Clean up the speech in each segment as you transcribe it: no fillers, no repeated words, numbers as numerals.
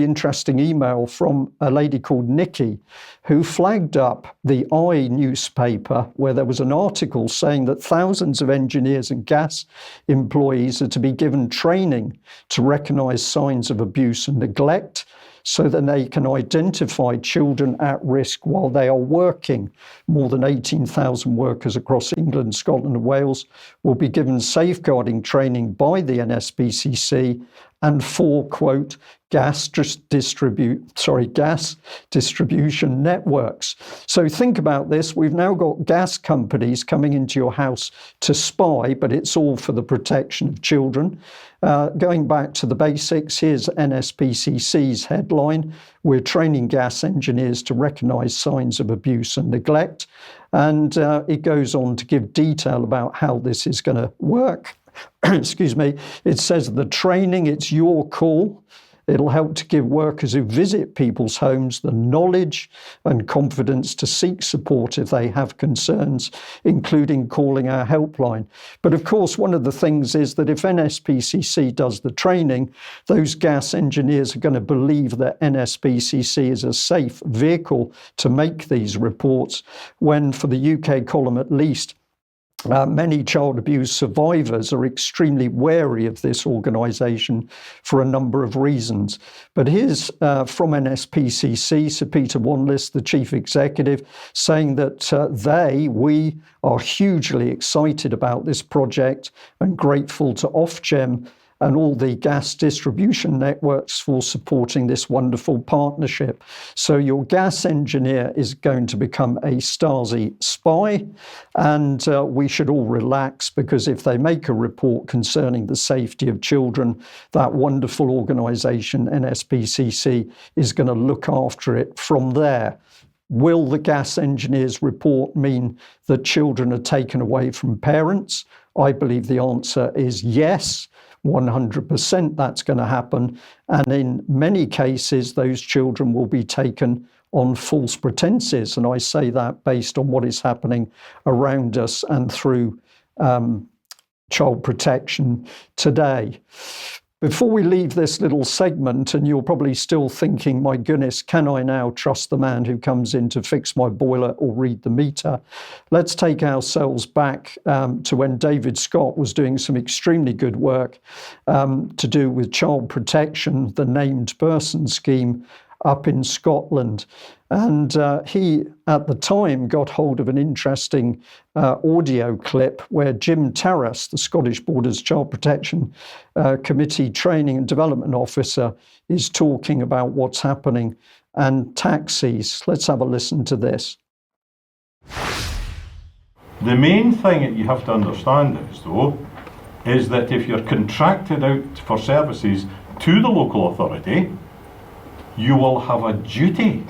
interesting email from a lady called Nikki, who flagged up the I newspaper where there was an article saying that thousands of engineers and gas employees are to be given training to recognise signs of abuse and neglect, so that they can identify children at risk while they are working. More than 18,000 workers across England, Scotland and Wales will be given safeguarding training by the NSPCC and for, quote, gas distribution networks. So think about this. We've now got gas companies coming into your house to spy, but it's all for the protection of children. Going back to the basics, here's NSPCC's headline: we're training gas engineers to recognise signs of abuse and neglect. And it goes on to give detail about how this is going to work. Excuse me. It says the training, it's your call. It'll help to give workers who visit people's homes the knowledge and confidence to seek support if they have concerns, including calling our helpline. But of course, one of the things is that if NSPCC does the training, those gas engineers are going to believe that NSPCC is a safe vehicle to make these reports, when for the UK column at least, many child abuse survivors are extremely wary of this organisation for a number of reasons. But here's from NSPCC, Sir Peter Wanless, the Chief Executive, saying that we are hugely excited about this project and grateful to Ofgem and all the gas distribution networks for supporting this wonderful partnership. So your gas engineer is going to become a Stasi spy, and we should all relax, because if they make a report concerning the safety of children, that wonderful organisation, NSPCC, is going to look after it from there. Will the gas engineer's report mean that children are taken away from parents? I believe the answer is yes. 100% that's going to happen. And in many cases, those children will be taken on false pretenses. And I say that based on what is happening around us and through child protection today. Before we leave this little segment, and you're probably still thinking, my goodness, can I now trust the man who comes in to fix my boiler or read the meter? Let's take ourselves back to when David Scott was doing some extremely good work to do with child protection, the named person scheme up in Scotland. And he, at the time, got hold of an interesting audio clip where Jim Terrace, the Scottish Borders Child Protection Committee Training and Development Officer, is talking about what's happening and taxis. Let's have a listen to this. The main thing that you have to understand is, though, is that if you're contracted out for services to the local authority, you will have a duty,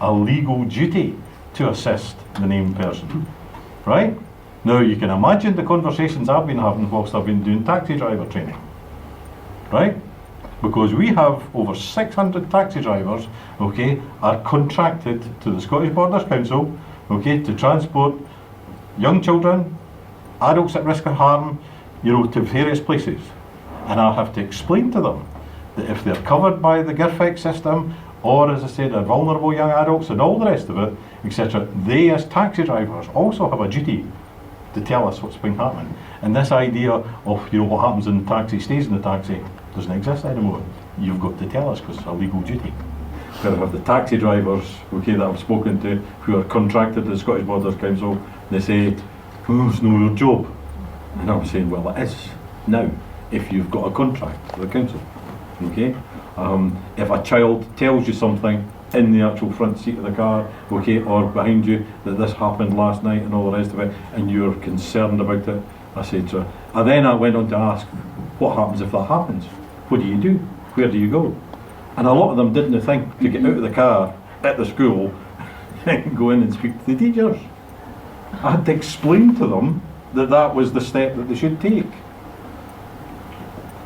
a legal duty, to assist the named person, right? Now, you can imagine the conversations I've been having whilst I've been doing taxi driver training, right? Because we have over 600 taxi drivers, okay, are contracted to the Scottish Borders Council, okay, to transport young children, adults at risk of harm, to various places. And I have to explain to them that if they're covered by the GIRFEC system, or as I said, they're vulnerable young adults and all the rest of it, etc., they as taxi drivers also have a duty to tell us what's been happening. And this idea of, what happens in the taxi stays in the taxi doesn't exist anymore. You've got to tell us because it's a legal duty. Where I have the taxi drivers, okay, that I've spoken to, who are contracted to the Scottish Borders Council, they say, it's no your job. And I'm saying, well, it is now, if you've got a contract with the council. Okay, if a child tells you something in the actual front seat of the car, okay, or behind you, that this happened last night and all the rest of it, and you're concerned about it, I said to her, and then I went on to ask, what happens if that happens? What do you do? Where do you go? And a lot of them didn't think to get out of the car at the school and go in and speak to the teachers. I had to explain to them that that was the step that they should take.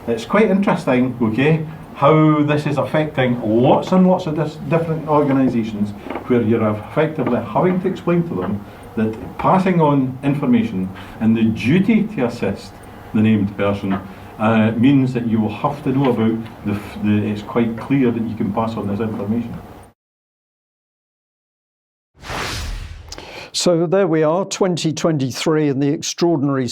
It's quite interesting, okay, how this is affecting lots and lots of different organisations, where you're effectively having to explain to them that passing on information and the duty to assist the named person means that you will have to know about it's quite clear that you can pass on this information. So there we are, 2023, and the extraordinary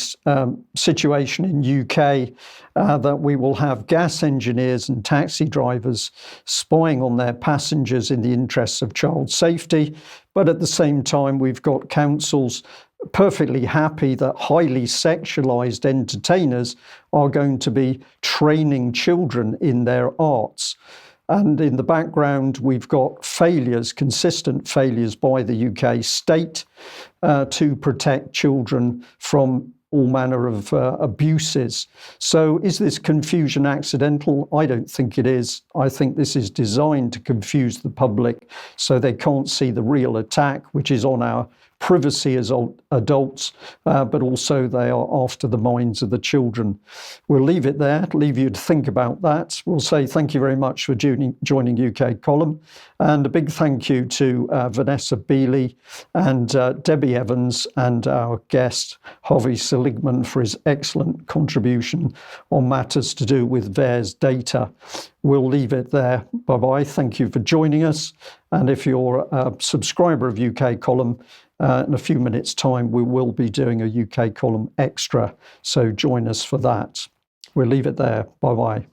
situation in UK that we will have gas engineers and taxi drivers spying on their passengers in the interests of child safety. But at the same time, we've got councils perfectly happy that highly sexualized entertainers are going to be training children in their arts. And in the background, we've got failures, consistent failures by the UK state to protect children from all manner of abuses. So is this confusion accidental? I don't think it is. I think this is designed to confuse the public so they can't see the real attack, which is on our privacy as adults, but also they are after the minds of the children. We'll leave it there, leave you to think about that. We'll say thank you very much for joining UK Column, and a big thank you to Vanessa Beeley and Debi Evans and our guest, Hovi Seligman, for his excellent contribution on matters to do with VAERS data. We'll leave it there. Bye-bye. Thank you for joining us. And if you're a subscriber of UK Column, in a few minutes' time, we will be doing a UK Column Extra. So join us for that. We'll leave it there. Bye-bye.